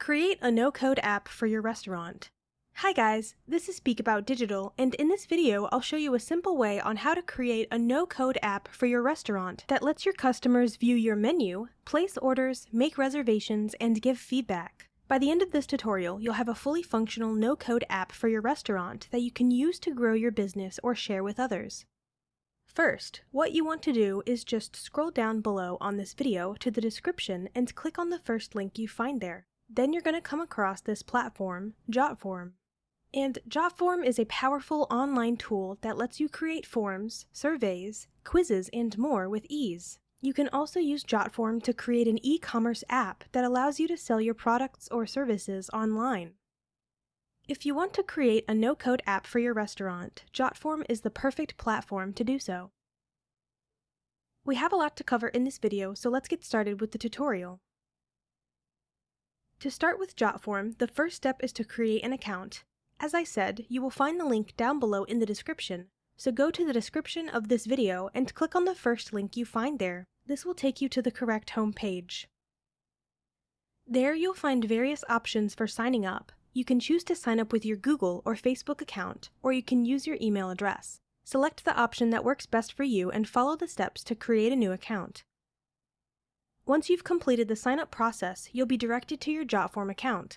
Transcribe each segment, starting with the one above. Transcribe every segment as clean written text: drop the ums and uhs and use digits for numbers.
Create a no-code app for your restaurant. Hi guys, this is Speak About Digital, and in this video I'll show you a simple way on how to create a no-code app for your restaurant that lets your customers view your menu, place orders, make reservations, and give feedback. By the end of this tutorial, you'll have a fully functional no-code app for your restaurant that you can use to grow your business or share with others. First, what you want to do is just scroll down below on this video to the description and click on the first link you find there. Then you're going to come across this platform, Jotform. And Jotform is a powerful online tool that lets you create forms, surveys, quizzes, and more with ease. You can also use Jotform to create an e-commerce app that allows you to sell your products or services online. If you want to create a no-code app for your restaurant, Jotform is the perfect platform to do so. We have a lot to cover in this video, so let's get started with the tutorial. To start with Jotform, the first step is to create an account. As I said, you will find the link down below in the description, so go to the description of this video and click on the first link you find there. This will take you to the correct home page. There you'll find various options for signing up. You can choose to sign up with your Google or Facebook account, or you can use your email address. Select the option that works best for you and follow the steps to create a new account. Once you've completed the sign-up process, you'll be directed to your Jotform account.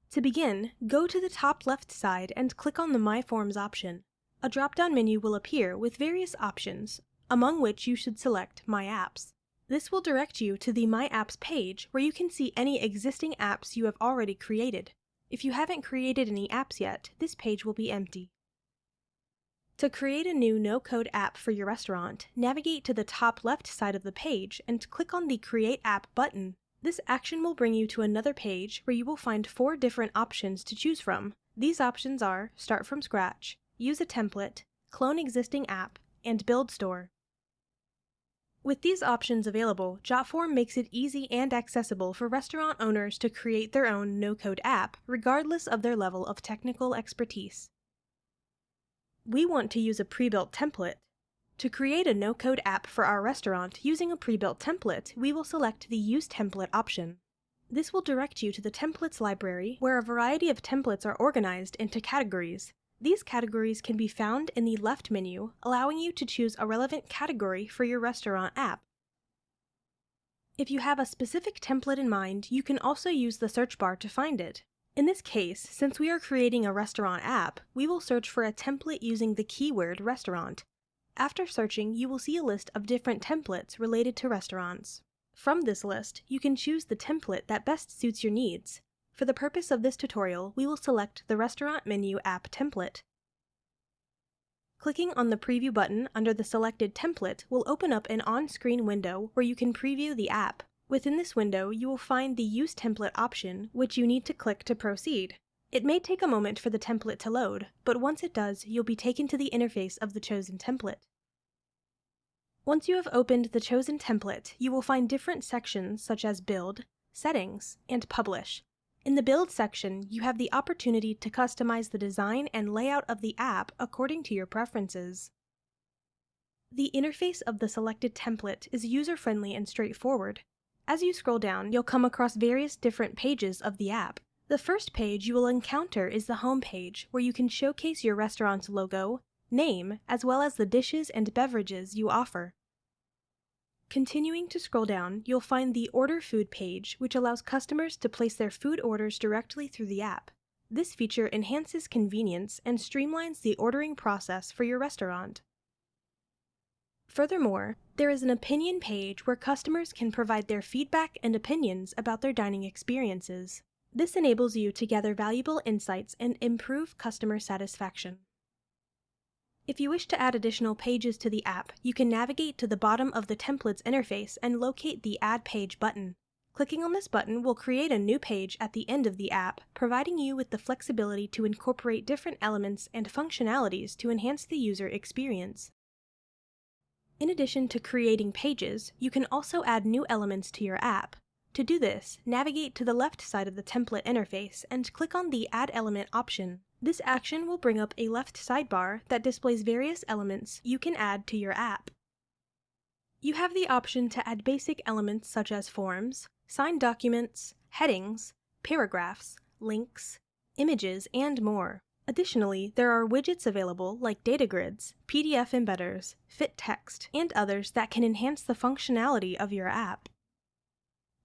To begin, go to the top left side and click on the My Forms option. A drop-down menu will appear with various options, among which you should select My Apps. This will direct you to the My Apps page where you can see any existing apps you have already created. If you haven't created any apps yet, this page will be empty. To create a new no-code app for your restaurant, navigate to the top left side of the page and click on the Create App button. This action will bring you to another page where you will find 4 different options to choose from. These options are Start from Scratch, Use a Template, Clone Existing App, and Build Store. With these options available, Jotform makes it easy and accessible for restaurant owners to create their own no-code app, regardless of their level of technical expertise. We want to use a pre-built template. To create a no-code app for our restaurant using a pre-built template, we will select the Use Template option. This will direct you to the Templates library, where a variety of templates are organized into categories. These categories can be found in the left menu, allowing you to choose a relevant category for your restaurant app. If you have a specific template in mind, you can also use the search bar to find it. In this case, since we are creating a restaurant app, we will search for a template using the keyword restaurant. After searching, you will see a list of different templates related to restaurants. From this list, you can choose the template that best suits your needs. For the purpose of this tutorial, we will select the Restaurant Menu App template. Clicking on the Preview button under the selected template will open up an on-screen window where you can preview the app. Within this window, you will find the Use Template option, which you need to click to proceed. It may take a moment for the template to load, but once it does, you'll be taken to the interface of the chosen template. Once you have opened the chosen template, you will find different sections such as Build, Settings, and Publish. In the Build section, you have the opportunity to customize the design and layout of the app according to your preferences. The interface of the selected template is user-friendly and straightforward. As you scroll down, you'll come across various different pages of the app. The first page you will encounter is the home page, where you can showcase your restaurant's logo, name, as well as the dishes and beverages you offer. Continuing to scroll down, you'll find the Order Food page, which allows customers to place their food orders directly through the app. This feature enhances convenience and streamlines the ordering process for your restaurant. Furthermore, there is an Opinion page where customers can provide their feedback and opinions about their dining experiences. This enables you to gather valuable insights and improve customer satisfaction. If you wish to add additional pages to the app, you can navigate to the bottom of the template's interface and locate the Add Page button. Clicking on this button will create a new page at the end of the app, providing you with the flexibility to incorporate different elements and functionalities to enhance the user experience. In addition to creating pages, you can also add new elements to your app. To do this, navigate to the left side of the template interface and click on the Add Element option. This action will bring up a left sidebar that displays various elements you can add to your app. You have the option to add basic elements such as forms, signed documents, headings, paragraphs, links, images, and more. Additionally, there are widgets available like data grids, PDF embedders, fit text, and others that can enhance the functionality of your app.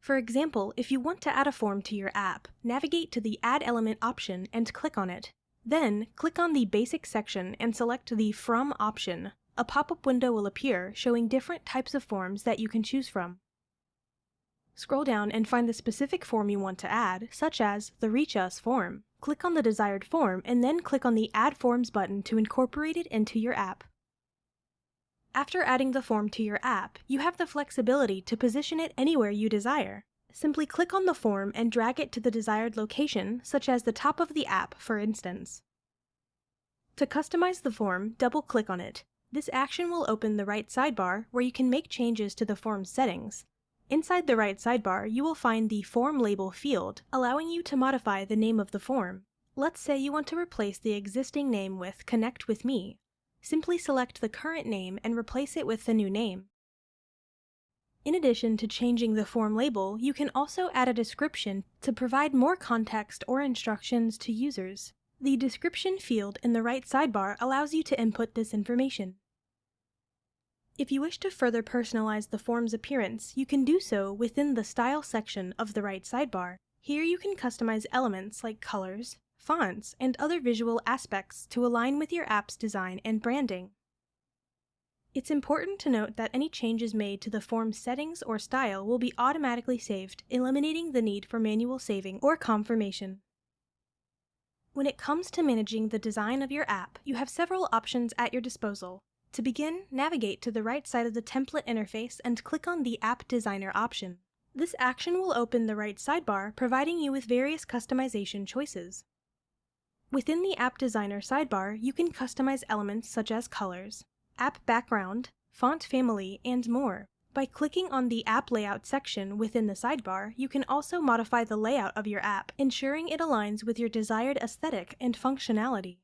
For example, if you want to add a form to your app, navigate to the Add Element option and click on it. Then, click on the Basic section and select the From option. A pop-up window will appear showing different types of forms that you can choose from. Scroll down and find the specific form you want to add, such as the Reach Us form. Click on the desired form and then click on the Add Forms button to incorporate it into your app. After adding the form to your app, you have the flexibility to position it anywhere you desire. Simply click on the form and drag it to the desired location, such as the top of the app, for instance. To customize the form, double-click on it. This action will open the right sidebar where you can make changes to the form's settings. Inside the right sidebar, you will find the Form Label field, allowing you to modify the name of the form. Let's say you want to replace the existing name with Connect with Me. Simply select the current name and replace it with the new name. In addition to changing the form label, you can also add a description to provide more context or instructions to users. The description field in the right sidebar allows you to input this information. If you wish to further personalize the form's appearance, you can do so within the Style section of the right sidebar. Here you can customize elements like colors, fonts, and other visual aspects to align with your app's design and branding. It's important to note that any changes made to the form's settings or style will be automatically saved, eliminating the need for manual saving or confirmation. When it comes to managing the design of your app, you have several options at your disposal. To begin, navigate to the right side of the template interface and click on the App Designer option. This action will open the right sidebar, providing you with various customization choices. Within the App Designer sidebar, you can customize elements such as colors, app background, font family, and more. By clicking on the App Layout section within the sidebar, you can also modify the layout of your app, ensuring it aligns with your desired aesthetic and functionality.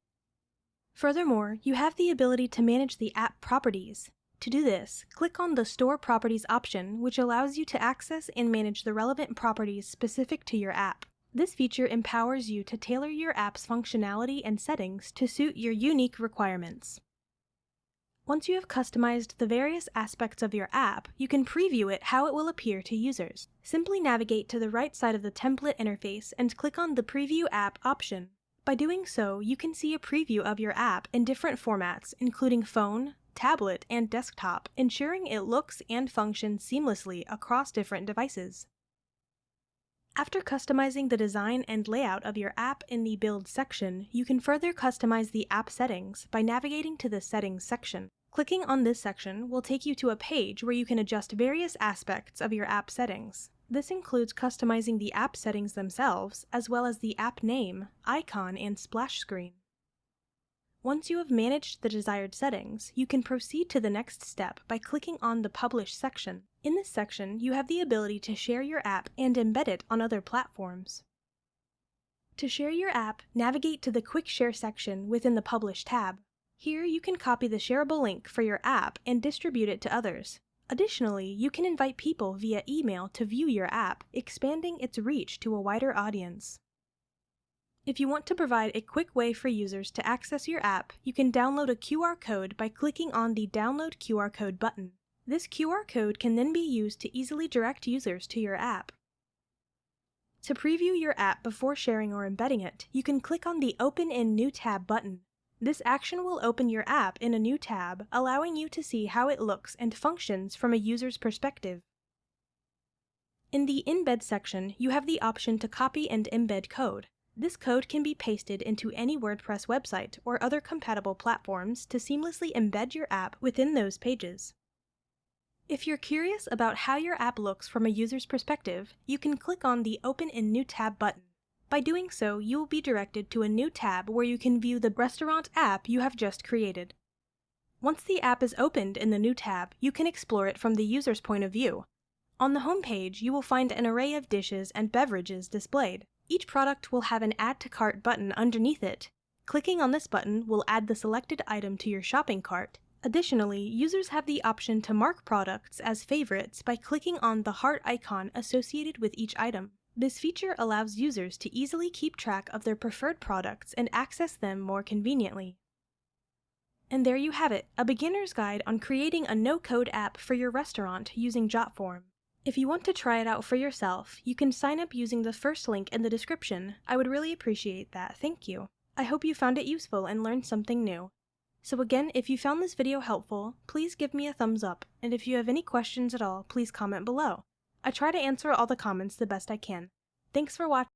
Furthermore, you have the ability to manage the app properties. To do this, click on the Store Properties option, which allows you to access and manage the relevant properties specific to your app. This feature empowers you to tailor your app's functionality and settings to suit your unique requirements. Once you have customized the various aspects of your app, you can preview it how it will appear to users. Simply navigate to the right side of the template interface and click on the Preview App option. By doing so, you can see a preview of your app in different formats, including phone, tablet, and desktop, ensuring it looks and functions seamlessly across different devices. After customizing the design and layout of your app in the Build section, you can further customize the app settings by navigating to the Settings section. Clicking on this section will take you to a page where you can adjust various aspects of your app settings. This includes customizing the app settings themselves, as well as the app name, icon, and splash screen. Once you have managed the desired settings, you can proceed to the next step by clicking on the Publish section. In this section, you have the ability to share your app and embed it on other platforms. To share your app, navigate to the Quick Share section within the Publish tab. Here you can copy the shareable link for your app and distribute it to others. Additionally, you can invite people via email to view your app, expanding its reach to a wider audience. If you want to provide a quick way for users to access your app, you can download a QR code by clicking on the Download QR Code button. This QR code can then be used to easily direct users to your app. To preview your app before sharing or embedding it, you can click on the Open in New Tab button. This action will open your app in a new tab, allowing you to see how it looks and functions from a user's perspective. In the Embed section, you have the option to copy and embed code. This code can be pasted into any WordPress website or other compatible platforms to seamlessly embed your app within those pages. If you're curious about how your app looks from a user's perspective, you can click on the Open in New Tab button. By doing so, you will be directed to a new tab where you can view the restaurant app you have just created. Once the app is opened in the new tab, you can explore it from the user's point of view. On the home page, you will find an array of dishes and beverages displayed. Each product will have an Add to Cart button underneath it. Clicking on this button will add the selected item to your shopping cart. Additionally, users have the option to mark products as favorites by clicking on the heart icon associated with each item. This feature allows users to easily keep track of their preferred products and access them more conveniently. And there you have it, a beginner's guide on creating a no-code app for your restaurant using Jotform. If you want to try it out for yourself, you can sign up using the first link in the description. I would really appreciate that, thank you. I hope you found it useful and learned something new. So again, if you found this video helpful, please give me a thumbs up, and if you have any questions at all, please comment below. I try to answer all the comments the best I can. Thanks for watching.